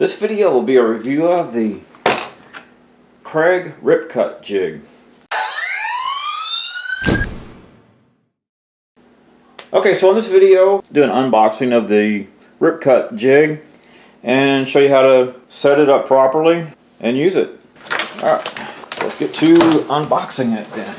This video will be a review of the Kreg Rip-Cut jig. Okay, so in this video, do an unboxing of the Rip-Cut jig and show you how to set it up properly and use it. Alright, let's get to unboxing it then.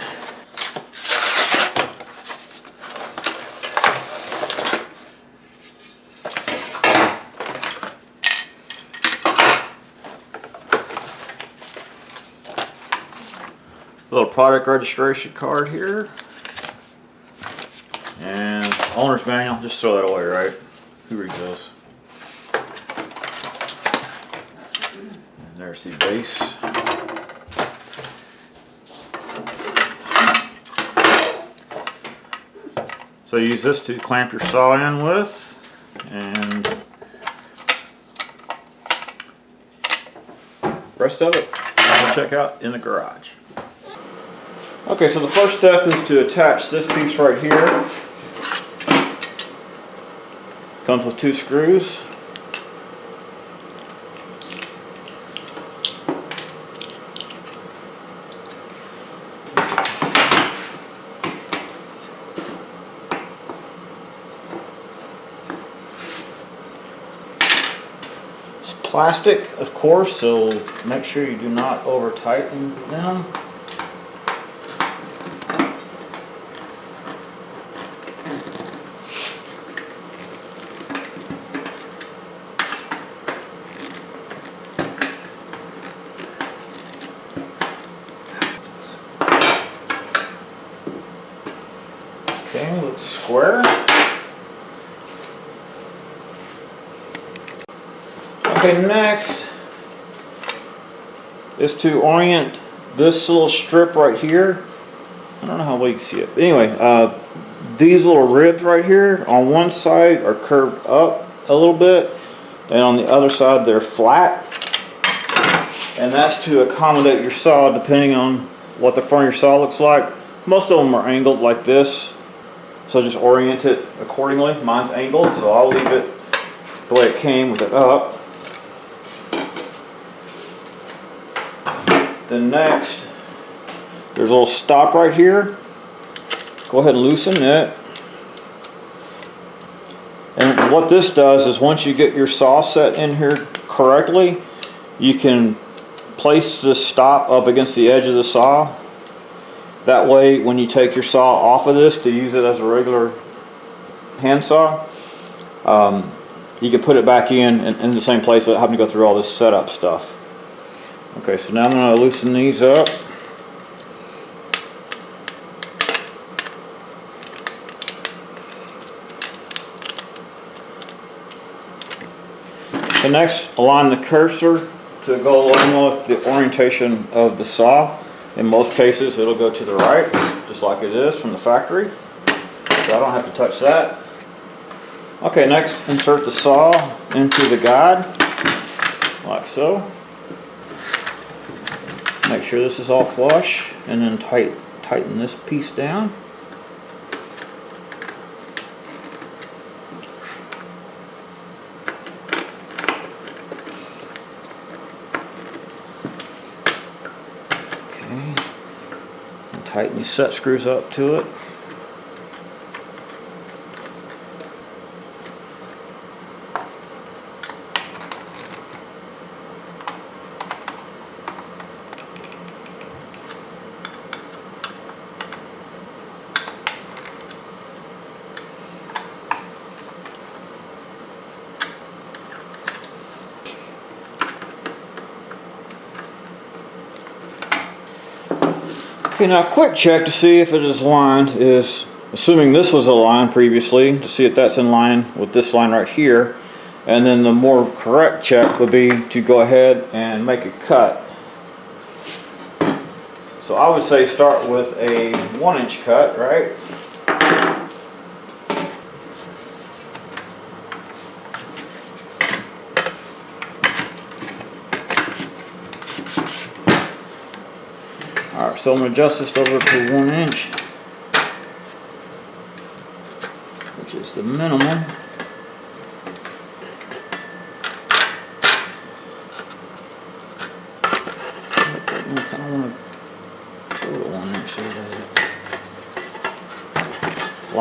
A little product registration card here. And owner's manual, just throw that away, right? Who reads those? And there's the base. So you use this to clamp your saw in with, and the rest of it we'll check out in the garage. Okay, so the first step is to attach this piece right here. Comes with 2 screws. It's plastic, of course, so make sure you do not over tighten them. Okay, looks square. Okay, next is to orient this little strip right here. I don't know how well you can see it. But anyway, these little ribs right here on one side are curved up a little bit, and on the other side they're flat. And that's to accommodate your saw depending on what the front of your saw looks like. Most of them are angled like this. So just orient it accordingly. Mine's angled, so I'll leave it the way it came with it up. Then next, there's a little stop right here. Go ahead and loosen it. And what this does is once you get your saw set in here correctly, you can place this stop up against the edge of the saw. That way, when you take your saw off of this to use it as a regular handsaw, you can put it back in the same place without having to go through all this setup stuff. Okay, so now I'm going to loosen these up. So next, align the cursor to go along with the orientation of the saw. In most cases, it'll go to the right, just like it is from the factory. So I don't have to touch that. Okay, next, insert the saw into the guide, like so. Make sure this is all flush, and then tighten this piece down. And tighten these set screws up to it. Okay, now a quick check to see if it is aligned is, assuming this was aligned previously, to see if that's in line with this line right here. And then the more correct check would be to go ahead and make a cut. So I would say start with a 1-inch cut, right? Alright, so I'm going to adjust this over to 1 inch, which is the minimum.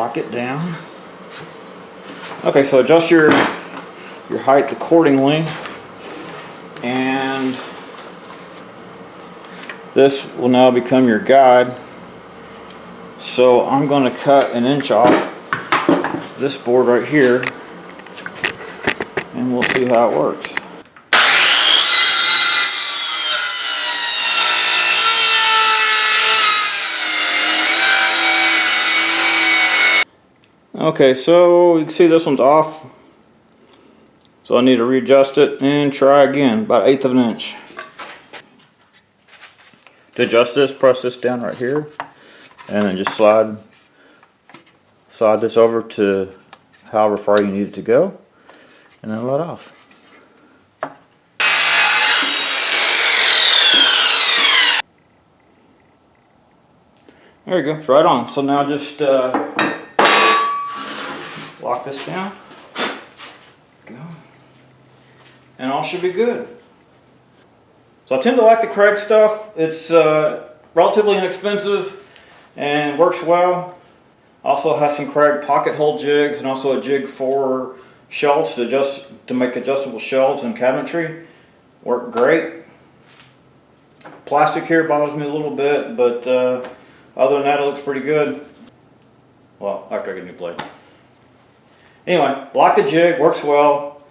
lock it down. Okay, so adjust your height accordingly, and this will now become your guide. So I'm going to cut 1 inch off this board right here, and we'll see how it works. Okay, so you can see this one's off, so I need to readjust it and try again, about 1/8 of an inch. To adjust this, press this down right here, and then just slide this over to however far you need it to go, and then let off. There you go, it's right on. So now just lock this down, go, and all should be good. So I tend to like the Kreg stuff. It's relatively inexpensive and works well. Also have some Kreg pocket hole jigs and also a jig for shelves to make adjustable shelves and cabinetry. Work great. Plastic here bothers me a little bit, but other than that it looks pretty good. Well, after I get a new blade. Anyway, like the jig, works well.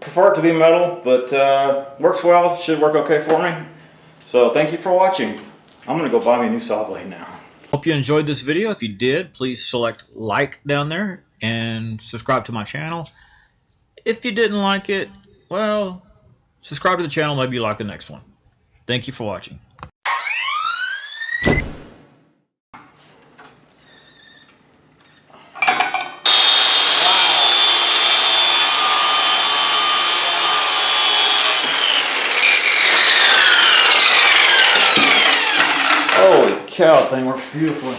Prefer it to be metal, but works well, should work okay for me. So thank you for watching. I'm gonna go buy me a new saw blade now. Hope you enjoyed this video. If you did, please select like down there and subscribe to my channel. If you didn't like it, well, subscribe to the channel, maybe you like the next one. Thank you for watching. Holy cow, that thing works beautifully.